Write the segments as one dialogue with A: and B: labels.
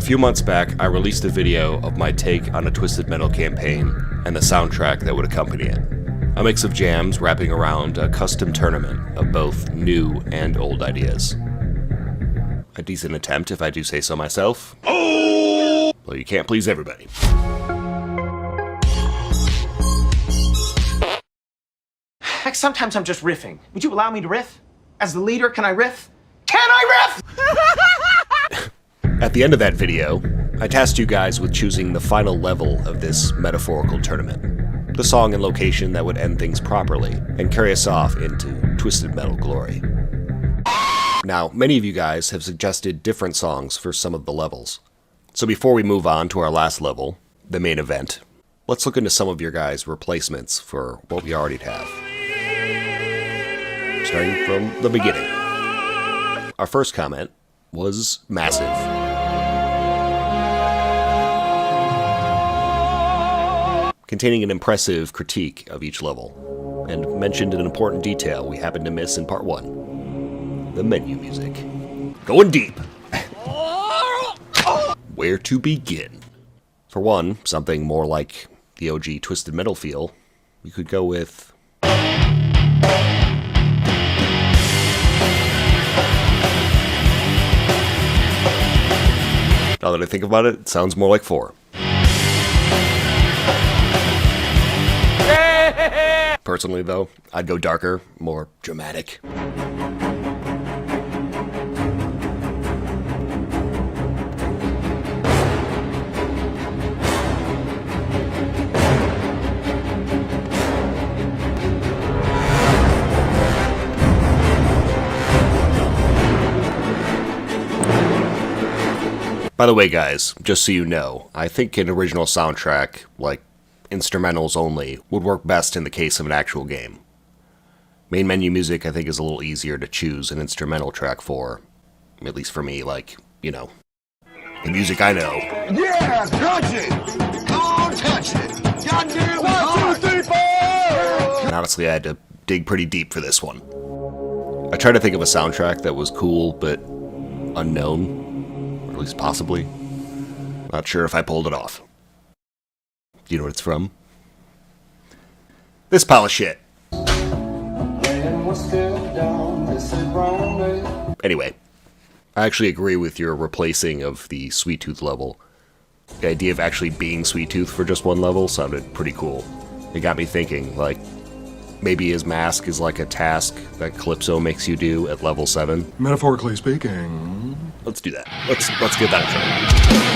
A: few months back, I released a video of my take on a Twisted Metal campaign and the soundtrack that would accompany it. A mix of jams wrapping around a custom tournament of both new and old ideas. A decent attempt, if I do say so myself. Oh! Well, you can't please everybody.
B: Heck, sometimes I'm just riffing. Would you allow me to riff? As the leader, can I riff? Can I riff?
A: At the end of that video, I tasked you guys with choosing the final level of this metaphorical tournament. The song and location that would end things properly and carry us off into Twisted Metal glory. Now, many of you guys have suggested different songs for some of the levels. So before we move on to our last level, the main event, let's look into some of your guys' replacements for what we already have. Starting from the beginning. Our first comment was massive. Containing an impressive critique of each level, and mentioned an important detail we happened to miss in part 1. The menu music. Going deep! Where to begin? For one, something more like the OG Twisted Metal feel, we could go with... Now that I think about it, it sounds more like 4. Personally, though, I'd go darker, more dramatic. By the way, guys, just so you know, I think an original soundtrack, like instrumentals only, would work best in the case of an actual game. Main menu music, I think, is a little easier to choose an instrumental track for. At least for me, like, you know, the music I know.
C: Yeah, touch it! Don't touch it! Goddamn 1, 2, 3, 4!
A: And honestly, I had to dig pretty deep for this one. I tried to think of a soundtrack that was cool, but unknown. Or at least possibly. Not sure if I pulled it off. Do you know what it's from? This pile of shit. Anyway, I actually agree with your replacing of the Sweet Tooth level. The idea of actually being Sweet Tooth for just one level sounded pretty cool. It got me thinking, like, maybe his mask is like a task that Calypso makes you do at level 7.
D: Metaphorically speaking.
A: Let's do that. Let's give that a try.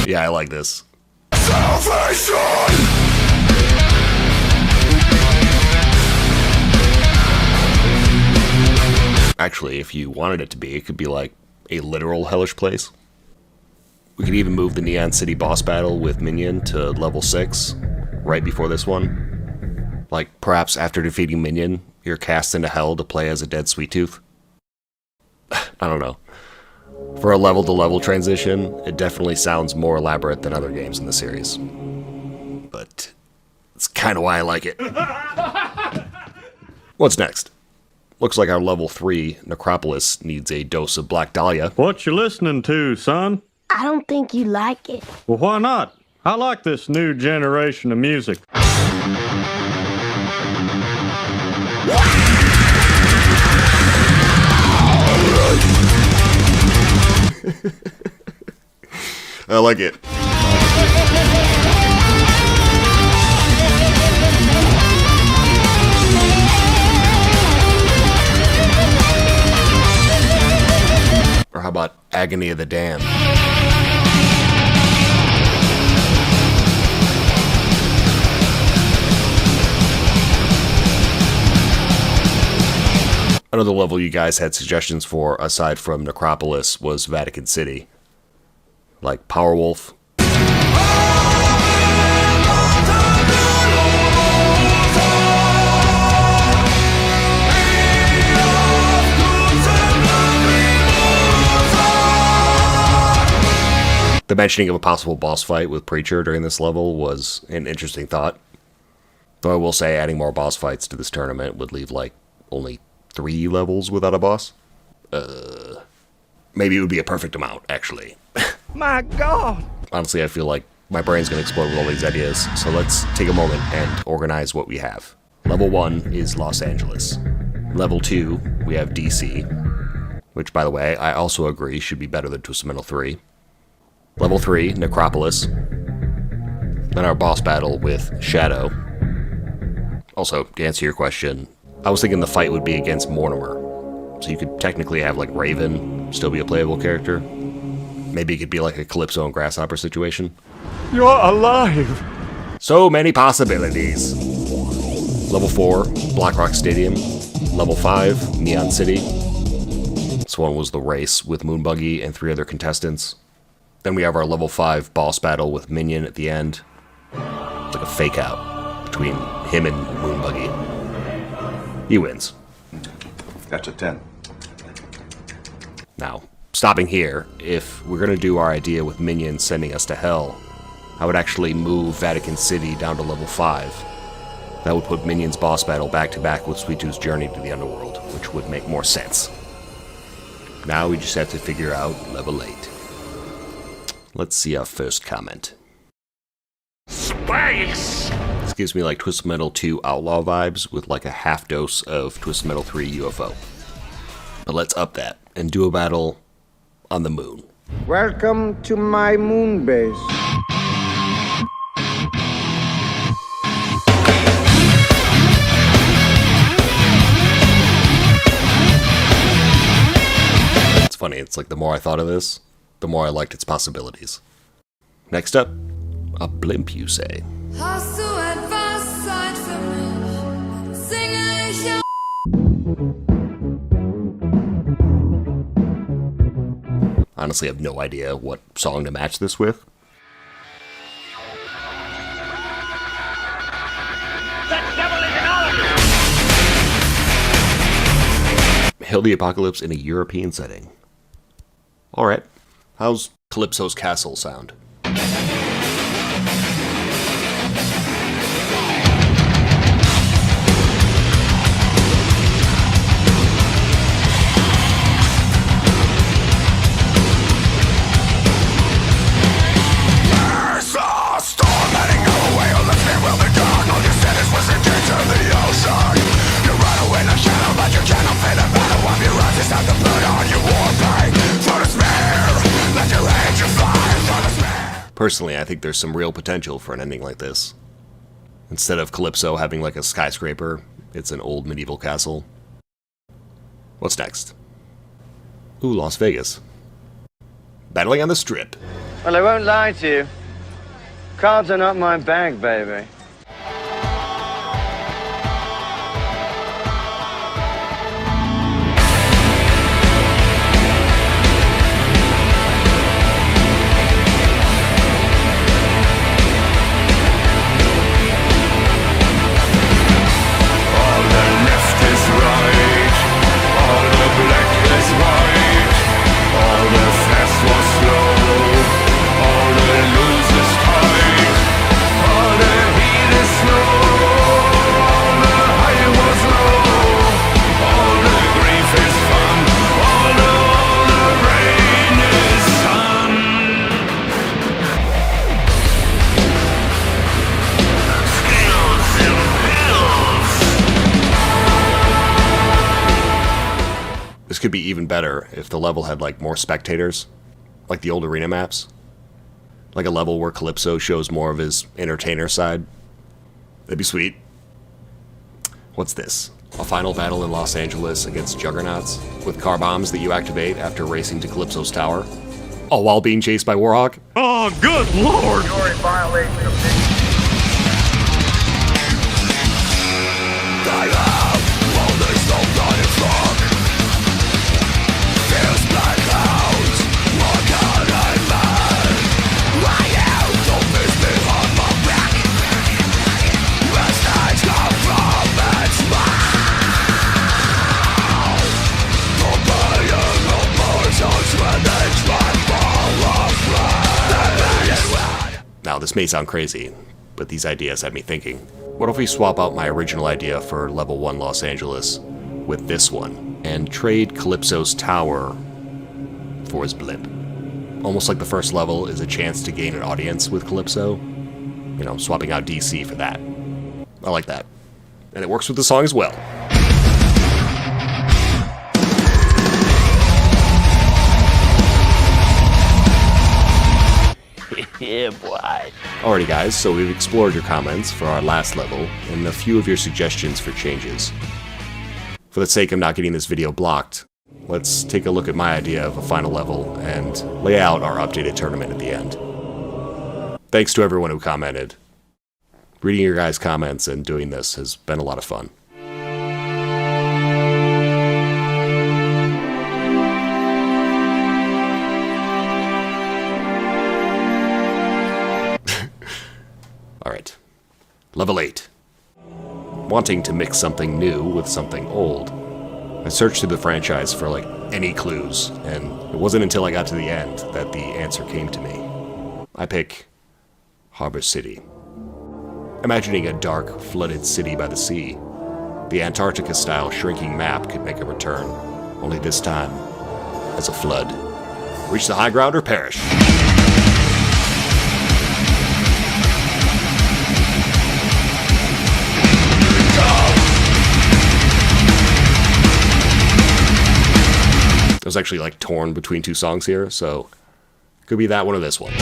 A: Yeah, I like this. Actually, if you wanted it to be, it could be like a literal hellish place. We could even move the Neon City boss battle with Minion to level 6, right before this one. Like, perhaps after defeating Minion, you're cast into hell to play as a dead Sweet Tooth. I don't know. For a level-to-level transition, it definitely sounds more elaborate than other games in the series. But it's kind of why I like it. What's next? Looks like our level 3 Necropolis needs a dose of Black Dahlia.
E: What you listening to, son?
F: I don't think you like it.
E: Well, why not? I like this new generation of music.
A: I like it. Or how about Agony of the Damned? Another level you guys had suggestions for, aside from Necropolis, was Vatican City. Like Powerwolf. The mentioning of a possible boss fight with Preacher during this level was an interesting thought. Though I will say adding more boss fights to this tournament would leave, like, only 3 levels without a boss. Maybe it would be a perfect amount, actually.
G: My God!
A: Honestly, I feel like my brain's gonna explode with all these ideas, so let's take a moment and organize what we have. Level 1 is Los Angeles. Level 2, we have DC, which, by the way, I also agree should be better than Twisted Metal 3. Level 3, Necropolis. Then our boss battle with Shadow. Also, to answer your question, I was thinking the fight would be against Mortimer. So you could technically have, like, Raven still be a playable character. Maybe it could be like a Calypso and Grasshopper situation.
E: You're alive!
A: So many possibilities. Level 4, Black Rock Stadium. Level 5, Neon City. This one was the race with Moonbuggy and 3 other contestants. Then we have our level 5 boss battle with Minion at the end. It's like a fake out between him and Moonbuggy. He wins.
C: That's a 10.
A: Now, stopping here, if we're going to do our idea with Minion sending us to hell, I would actually move Vatican City down to level 5. That would put Minion's boss battle back to back with Sweet Tooth's journey to the underworld, which would make more sense. Now we just have to figure out level 8. Let's see our first comment.
C: Space!
A: This gives me like Twisted Metal 2 Outlaw vibes with like a half dose of Twisted Metal 3 UFO. But let's up that and do a battle on the moon.
G: Welcome to my moon base.
A: It's funny, it's like the more I thought of this, the more I liked its possibilities. Next up, a blimp, you say.
H: Hast du etwas Zeit für mich? Singe ich ja.
A: Honestly, I have no idea what song to match this with. Hail the Apocalypse in a European setting. Alright, how's Calypso's Castle sound? Personally, I think there's some real potential for an ending like this. Instead of Calypso having like a skyscraper, it's an old medieval castle. What's next? Ooh, Las Vegas. Battling on the Strip.
G: Well, I won't lie to you. Cards are not my bag, baby.
A: This could be even better if the level had like more spectators, like the old arena maps. Like a level where Calypso shows more of his entertainer side. That'd be sweet. What's this? A final battle in Los Angeles against Juggernauts with car bombs that you activate after racing to Calypso's tower, all while being chased by Warhawk?
E: Oh, good lord!
C: You're in violation of this.
I: When they try to fall off,
A: Now, this may sound crazy, but these ideas had me thinking. What if we swap out my original idea for level 1 Los Angeles with this one, and trade Calypso's tower for his blimp? Almost like the first level is a chance to gain an audience with Calypso. You know, swapping out DC for that. I like that. And it works with the song as well.
F: Yeah, boy.
A: Alrighty guys, so we've explored your comments for our last level, and a few of your suggestions for changes. For the sake of not getting this video blocked, let's take a look at my idea of a final level, and lay out our updated tournament at the end. Thanks to everyone who commented. Reading your guys' comments and doing this has been a lot of fun. Alright, level 8. Wanting to mix something new with something old, I searched through the franchise for like any clues, and it wasn't until I got to the end that the answer came to me. I pick Harbor City. Imagining a dark, flooded city by the sea, the Antarctica-style shrinking map could make a return, only this time as a flood. Reach the high ground or perish. I was actually like torn between two songs here, so could be that one or this one.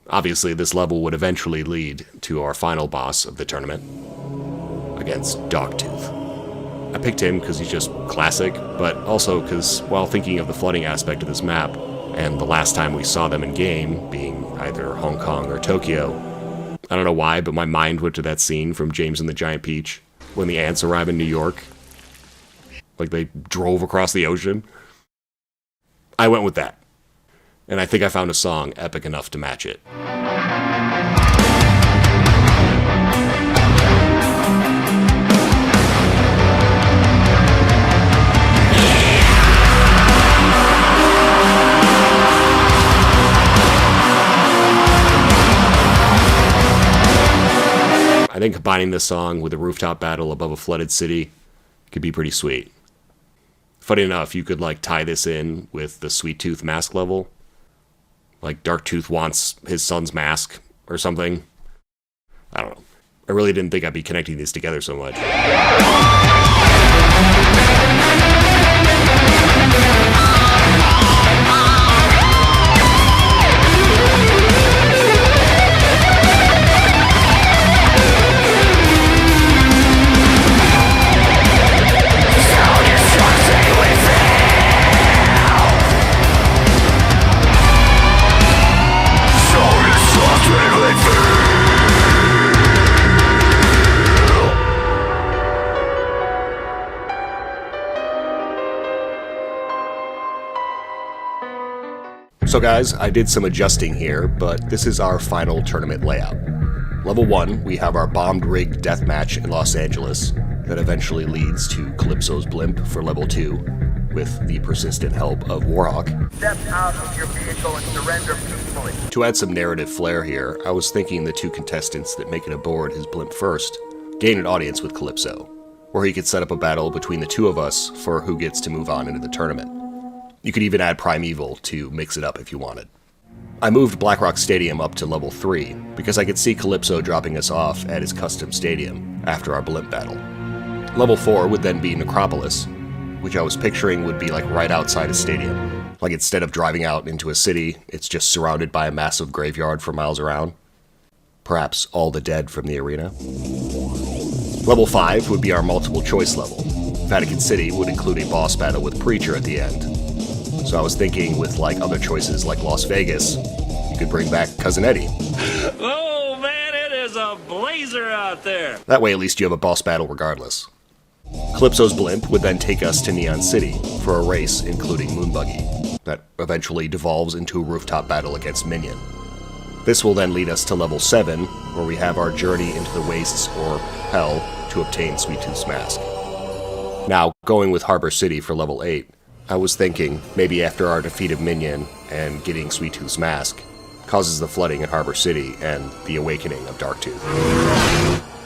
A: Obviously, this level would eventually lead to our final boss of the tournament, against Dogtooth. I picked him because he's just classic, but also because while thinking of the flooding aspect of this map, and the last time we saw them in game, being either Hong Kong or Tokyo, I don't know why, but my mind went to that scene from James and the Giant Peach, when the ants arrive in New York. Like they drove across the ocean. I went with that. And I think I found a song epic enough to match it. I think combining this song with a rooftop battle above a flooded city could be pretty sweet. Funny enough, you could like tie this in with the Sweet Tooth mask level. Like Darktooth wants his son's mask or something. I don't know. I really didn't think I'd be connecting these together so much. So guys, I did some adjusting here, but this is our final tournament layout. Level 1, we have our bombed rig deathmatch in Los Angeles that eventually leads to Calypso's blimp for level 2, with the persistent help of Warhawk.
I: Step out of your vehicle and surrender peacefully.
A: To add some narrative flair here, I was thinking the two contestants that make it aboard his blimp first gain an audience with Calypso, where he could set up a battle between the two of us for who gets to move on into the tournament. You could even add Primeval to mix it up if you wanted. I moved Blackrock Stadium up to level 3 because I could see Calypso dropping us off at his custom stadium after our blimp battle. Level 4 would then be Necropolis, which I was picturing would be like right outside a stadium. Like instead of driving out into a city, it's just surrounded by a massive graveyard for miles around. Perhaps all the dead from the arena. Level 5 would be our multiple choice level. Vatican City would include a boss battle with Preacher at the end. So I was thinking with like other choices like Las Vegas, you could bring back Cousin Eddie.
J: Oh man, it is a blazer out there.
A: That way at least you have a boss battle regardless. Calypso's blimp would then take us to Neon City for a race including Moonbuggy that eventually devolves into a rooftop battle against Minion. This will then lead us to level 7, where we have our journey into the wastes, or hell, to obtain Sweet Tooth's mask. Now, going with Harbor City for level 8, I was thinking maybe after our defeat of Minion and getting Sweet Tooth's mask causes the flooding in Harbor City and the awakening of Darktooth.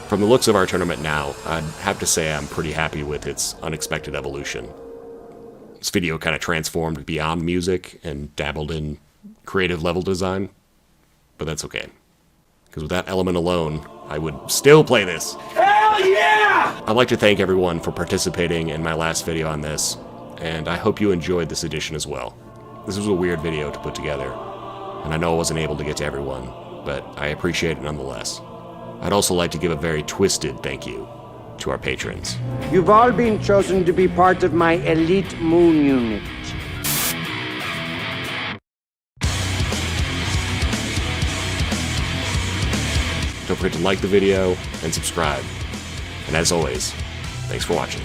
A: From the looks of our tournament now, I'd have to say I'm pretty happy with its unexpected evolution. This video kind of transformed beyond music and dabbled in creative level design, but that's okay. Because with that element alone, I would still play this.
C: Hell yeah!
A: I'd like to thank everyone for participating in my last video on this, and I hope you enjoyed this edition as well. This was a weird video to put together, and I know I wasn't able to get to everyone, but I appreciate it nonetheless. I'd also like to give a very twisted thank you to our patrons.
G: You've all been chosen to be part of my elite moon unit.
A: Don't forget to like the video and subscribe. And as always, thanks for watching.